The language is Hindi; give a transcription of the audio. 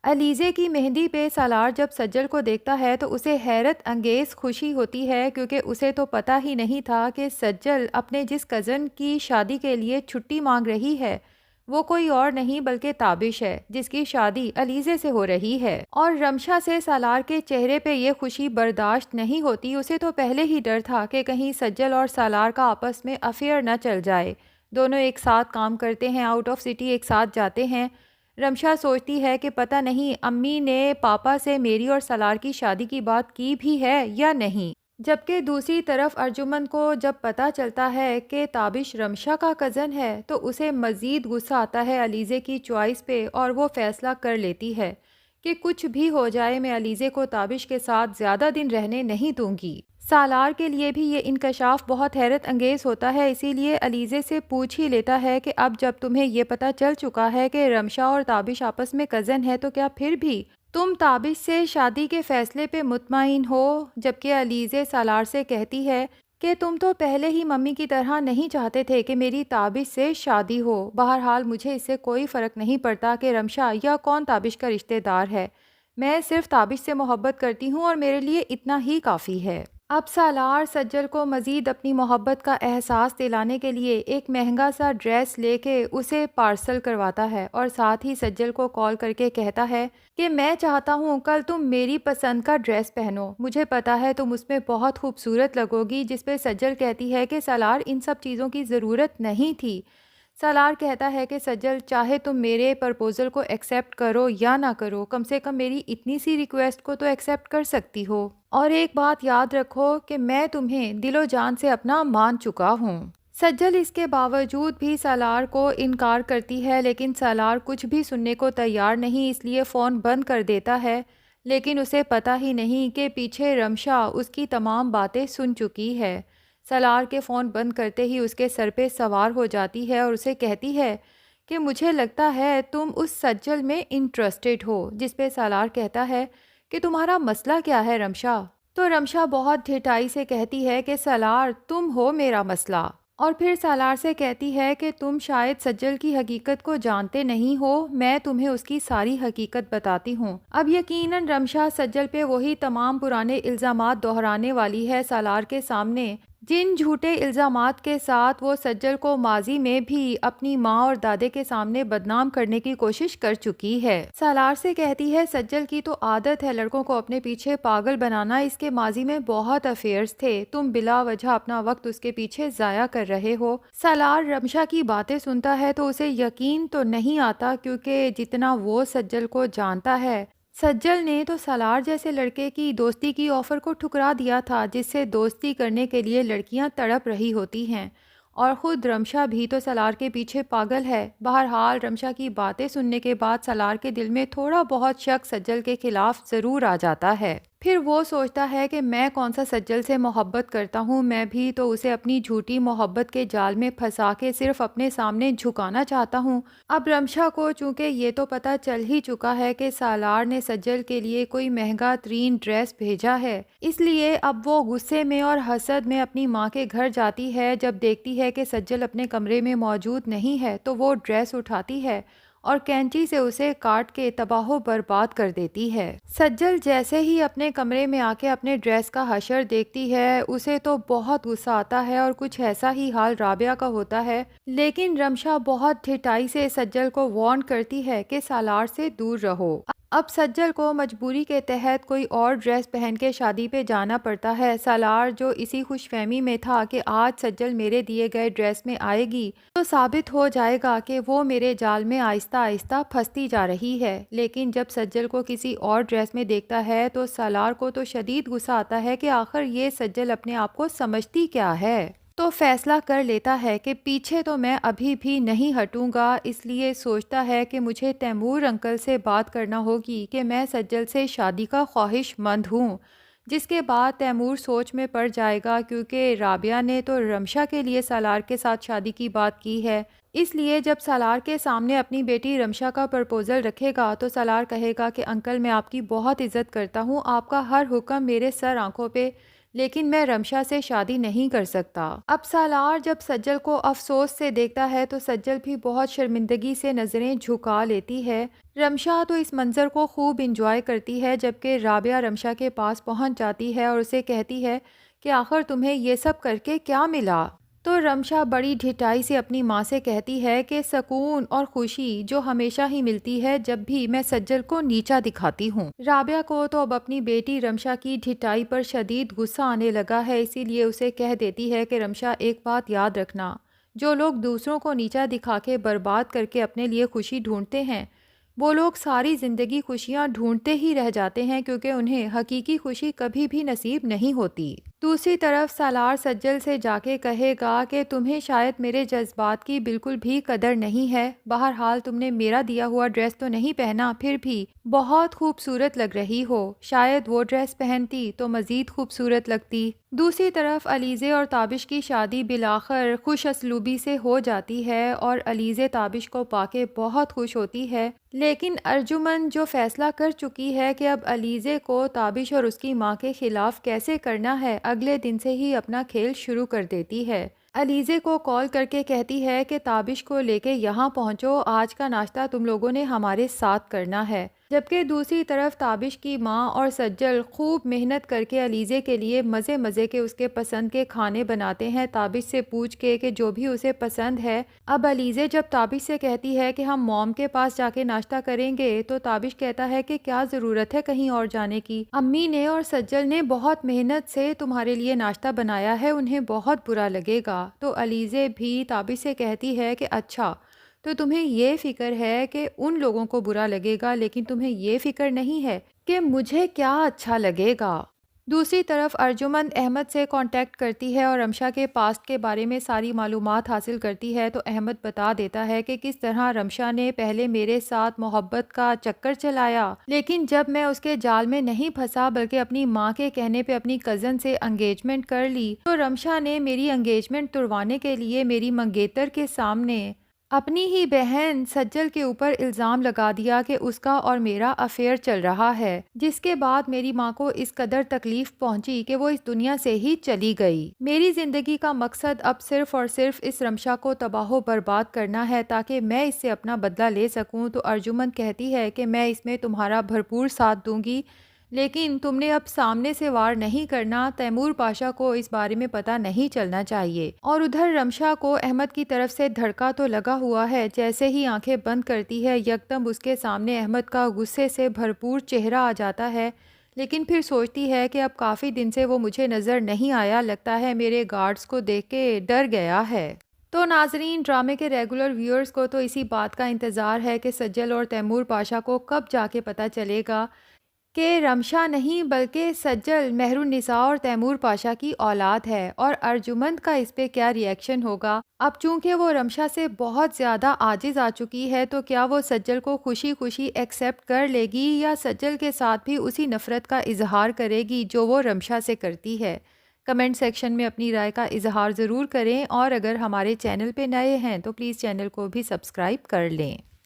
अलीज़े की मेहंदी पे सालार जब सज्जल को देखता है तो उसे हैरत अंगेज़ खुशी होती है, क्योंकि उसे तो पता ही नहीं था कि सज्जल अपने जिस कज़न की शादी के लिए छुट्टी मांग रही है वो कोई और नहीं बल्कि ताबिश है, जिसकी शादी अलीज़े से हो रही है। और रमशा से सालार के चेहरे पे ये खुशी बर्दाश्त नहीं होती। उसे तो पहले ही डर था कि कहीं सज्जल और सालार का आपस में अफेयर न चल जाए। दोनों एक साथ काम करते हैं, आउट ऑफ सिटी एक साथ जाते हैं। रमशा सोचती है कि पता नहीं अम्मी ने पापा से मेरी और सलार की शादी की बात की भी है या नहीं। जबकि दूसरी तरफ अर्जुमन को जब पता चलता है कि ताबिश रमशा का कज़न है तो उसे मज़ीद गुस्सा आता है अलीज़े की चॉइस पे, और वो फ़ैसला कर लेती है कि कुछ भी हो जाए मैं अलीज़े को ताबिश के साथ ज़्यादा दिन रहने नहीं दूंगी। सालार के लिए भी ये इंकशाफ बहुत हैरत अंगेज़ होता है, इसीलिए अलीज़े से पूछ ही लेता है कि अब जब तुम्हें ये पता चल चुका है कि रमशा और ताबिश आपस में कज़न है तो क्या फिर भी तुम ताबिश से शादी के फ़ैसले पे मुतमईन हो? जबकि अलीज़े सालार से कहती है कि तुम तो पहले ही मम्मी की तरह नहीं चाहते थे कि मेरी ताबिश से शादी हो। बहरहाल मुझे इससे कोई फ़र्क नहीं पड़ता कि रमशा या कौन ताबिश का रिश्तेदार है। मैं सिर्फ ताबिश से मोहब्बत करती हूँ और मेरे लिए इतना ही काफ़ी है। अब सालार सज्जल को मज़ीद अपनी मोहब्बत का एहसास दिलाने के लिए एक महंगा सा ड्रेस लेके उसे पार्सल करवाता है और साथ ही सज्जल को कॉल करके कहता है कि मैं चाहता हूँ कल तुम मेरी पसंद का ड्रेस पहनो, मुझे पता है तुम उसमें बहुत खूबसूरत लगोगी। जिस पे सज्जल कहती है कि सालार इन सब चीज़ों की ज़रूरत नहीं थी। सालार कहता है कि सज्जल चाहे तुम मेरे प्रपोज़ल को एक्सेप्ट करो या ना करो, कम से कम मेरी इतनी सी रिक्वेस्ट को तो एक्सेप्ट कर सकती हो। और एक बात याद रखो कि मैं तुम्हें दिलो जान से अपना मान चुका हूँ। सज्जल इसके बावजूद भी सालार को इनकार करती है, लेकिन सालार कुछ भी सुनने को तैयार नहीं, इसलिए फ़ोन बंद कर देता है। लेकिन उसे पता ही नहीं कि पीछे रमशा उसकी तमाम बातें सुन चुकी है। सालार के फ़ोन बंद करते ही उसके सर पे सवार हो जाती है और उसे कहती है कि मुझे लगता है तुम उस सज्जल में इंटरेस्टेड हो। जिस पे सालार कहता है कि तुम्हारा मसला क्या है रमशा? तो रमशा बहुत ढिठाई से कहती है कि सालार तुम हो मेरा मसला। और फिर सालार से कहती है कि तुम शायद सज्जल की हकीकत को जानते नहीं हो, मैं तुम्हें उसकी सारी हकीकत बताती हूँ। अब यकीनन रमशा सज्जल पे वही तमाम पुराने इल्ज़ामात दोहराने वाली है सालार के सामने, जिन झूठे इल्ज़ामात के साथ वो सज्जल को माजी में भी अपनी माँ और दादे के सामने बदनाम करने की कोशिश कर चुकी है। सालार से कहती है सज्जल की तो आदत है लड़कों को अपने पीछे पागल बनाना, इसके माजी में बहुत अफेयर्स थे, तुम बिला वजह अपना वक्त उसके पीछे ज़ाया कर रहे हो। सालार रमशा की बातें सुनता है तो उसे यकीन तो नहीं आता, क्योंकि जितना वो सज्जल को जानता है सज्जल ने तो सालार जैसे लड़के की दोस्ती की ऑफ़र को ठुकरा दिया था, जिससे दोस्ती करने के लिए लड़कियां तड़प रही होती हैं। और ख़ुद रमशा भी तो सालार के पीछे पागल है। बहरहाल रमशा की बातें सुनने के बाद सालार के दिल में थोड़ा बहुत शक सज्जल के खिलाफ ज़रूर आ जाता है। फिर वो सोचता है कि मैं कौन सा सज्जल से मोहब्बत करता हूँ, मैं भी तो उसे अपनी झूठी मोहब्बत के जाल में फंसा के सिर्फ अपने सामने झुकाना चाहता हूँ। अब रमशा को चूँकि ये तो पता चल ही चुका है कि सालार ने सज्जल के लिए कोई महंगा तरीन ड्रेस भेजा है, इसलिए अब वो गुस्से में और हसद में अपनी माँ के घर जाती है। जब देखती है कि सज्जल अपने कमरे में मौजूद नहीं है तो वो ड्रेस उठाती है और कैंची से उसे काट के तबाहो बर्बाद कर देती है। सज्जल जैसे ही अपने कमरे में आके अपने ड्रेस का हशर देखती है उसे तो बहुत गुस्सा आता है और कुछ ऐसा ही हाल राबिया का होता है। लेकिन रमशा बहुत ढिठाई से सज्जल को वार्न करती है कि सालार से दूर रहो। अब सज्जल को मजबूरी के तहत कोई और ड्रेस पहन के शादी पे जाना पड़ता है। सालार जो इसी खुशफहमी में था कि आज सज्जल मेरे दिए गए ड्रेस में आएगी तो साबित हो जाएगा कि वो मेरे जाल में आहिस्ता आहिस्ता फंसती जा रही है। लेकिन जब सज्जल को किसी और ड्रेस में देखता है तो सालार को तो शदीद गुस्सा आता है कि आखिर ये सज्जल अपने आप को समझती क्या है। तो फैसला कर लेता है कि पीछे तो मैं अभी भी नहीं हटूंगा, इसलिए सोचता है कि मुझे तैमूर अंकल से बात करना होगी कि मैं सज्जल से शादी का ख्वाहिशमंद हूँ। जिसके बाद तैमूर सोच में पड़ जाएगा, क्योंकि राबिया ने तो रमशा के लिए सालार के साथ शादी की बात की है। इसलिए जब सालार के सामने अपनी बेटी रमशा का प्रपोज़ल रखेगा तो सालार कहेगा कि अंकल मैं आपकी बहुत इज़्ज़त करता हूँ, आपका हर हुक्म मेरे सर आंखों पे लेकिन मैं रमशा से शादी नहीं कर सकता। अब सालार जब सज्जल को अफसोस से देखता है तो सज्जल भी बहुत शर्मिंदगी से नज़रें झुका लेती है। रमशा तो इस मंज़र को खूब इंजॉय करती है, जबकि राबिया रमशा के पास पहुंच जाती है और उसे कहती है कि आखिर तुम्हें ये सब करके क्या मिला। तो रमशा बड़ी ढिठाई से अपनी माँ से कहती है कि सुकून और खुशी जो हमेशा ही मिलती है जब भी मैं सज्जल को नीचा दिखाती हूँ। राबिया को तो अब अपनी बेटी रमशा की ढिठाई पर शदीद गुस्सा आने लगा है, इसीलिए उसे कह देती है कि रमशा एक बात याद रखना, जो लोग दूसरों को नीचा दिखा के बर्बाद करके अपने लिए खुशी ढूंढते हैं, वो लोग सारी ज़िंदगी खुशियाँ ढूंढते ही रह जाते हैं, क्योंकि उन्हें हकीकी खुशी कभी भी नसीब नहीं होती। दूसरी तरफ सालार सज्जल से जाके कहेगा कि तुम्हें शायद मेरे जज्बात की बिल्कुल भी कदर नहीं है। बहरहाल तुमने मेरा दिया हुआ ड्रेस तो नहीं पहना, फिर भी बहुत खूबसूरत लग रही हो। शायद वो ड्रेस पहनती तो मज़ीद खूबसूरत लगती। दूसरी तरफ अलीज़े और ताबिश की शादी बिलाखिर खुश असलूबी से हो जाती है और अलीज़े ताबिश को पाके बहुत खुश होती है। लेकिन अर्जुमन जो फैसला कर चुकी है कि अब अलीज़े को ताबिश और उसकी माँ के खिलाफ कैसे करना है, अगले दिन से ही अपना खेल शुरू कर देती है। अलीज़े को कॉल करके कहती है कि ताबिश को लेके यहाँ पहुँचो, आज का नाश्ता तुम लोगों ने हमारे साथ करना है। जबकि दूसरी तरफ ताबिश की माँ और सज्जल खूब मेहनत करके अलीज़े के लिए मज़े मज़े के उसके पसंद के खाने बनाते हैं, ताबिश से पूछ के कि जो भी उसे पसंद है। अब अलीज़े जब ताबिश से कहती है कि हम मॉम के पास जाके नाश्ता करेंगे, तो ताबिश कहता है कि क्या ज़रूरत है कहीं और जाने की, अम्मी ने और सज्जल ने बहुत मेहनत से तुम्हारे लिए नाश्ता बनाया है, उन्हें बहुत बुरा लगेगा। तो अलीज़े भी ताबिश से कहती है कि अच्छा, तो तुम्हें ये फ़िक्र है कि उन लोगों को बुरा लगेगा, लेकिन तुम्हें ये फ़िक्र नहीं है कि मुझे क्या अच्छा लगेगा। दूसरी तरफ अर्जुमंद अहमद से कांटेक्ट करती है और रमशा के पास्ट के बारे में सारी मालूमात हासिल करती है। तो अहमद बता देता है कि किस तरह रमशा ने पहले मेरे साथ मोहब्बत का चक्कर चलाया, लेकिन जब मैं उसके जाल में नहीं फंसा बल्कि अपनी माँ के कहने पे अपनी कज़न से एंगेजमेंट कर ली, तो रमशा ने मेरी एंगेजमेंट तुड़वाने के लिए मेरी मंगेतर के सामने अपनी ही बहन सज्जल के ऊपर इल्ज़ाम लगा दिया कि उसका और मेरा अफेयर चल रहा है, जिसके बाद मेरी माँ को इस कदर तकलीफ पहुंची कि वो इस दुनिया से ही चली गई। मेरी ज़िंदगी का मकसद अब सिर्फ और सिर्फ इस रमशा को तबाह बर्बाद करना है ताकि मैं इससे अपना बदला ले सकूं। तो अर्जुमन कहती है कि मैं इसमें तुम्हारा भरपूर साथ दूंगी, लेकिन तुमने अब सामने से वार नहीं करना, तैमूर पाशा को इस बारे में पता नहीं चलना चाहिए। और उधर रमशा को अहमद की तरफ से धड़का तो लगा हुआ है, जैसे ही आंखें बंद करती है यकदम उसके सामने अहमद का गुस्से से भरपूर चेहरा आ जाता है, लेकिन फिर सोचती है कि अब काफ़ी दिन से वो मुझे नज़र नहीं आया, लगता है मेरे गार्ड्स को देख के डर गया है। तो नाजरीन, ड्रामे के रेगुलर व्यूअर्स को तो इसी बात का इंतज़ार है कि सज्जल और तैमूर पाशा को कब जाके पता चलेगा कि रमशा नहीं बल्कि सज्जल मेहरुन्निसा और तैमूर पाशा की औलाद है, और अर्जुमंद का इस पे क्या रिएक्शन होगा। अब चूंकि वो रमशा से बहुत ज़्यादा आजिज़ आ चुकी है, तो क्या वो सज्जल को खुशी खुशी एक्सेप्ट कर लेगी या सज्जल के साथ भी उसी नफ़रत का इजहार करेगी जो वो रमशा से करती है। कमेंट सेक्शन में अपनी राय का इजहार ज़रूर करें, और अगर हमारे चैनल पे नए हैं तो प्लीज़ चैनल को भी सब्सक्राइब कर लें।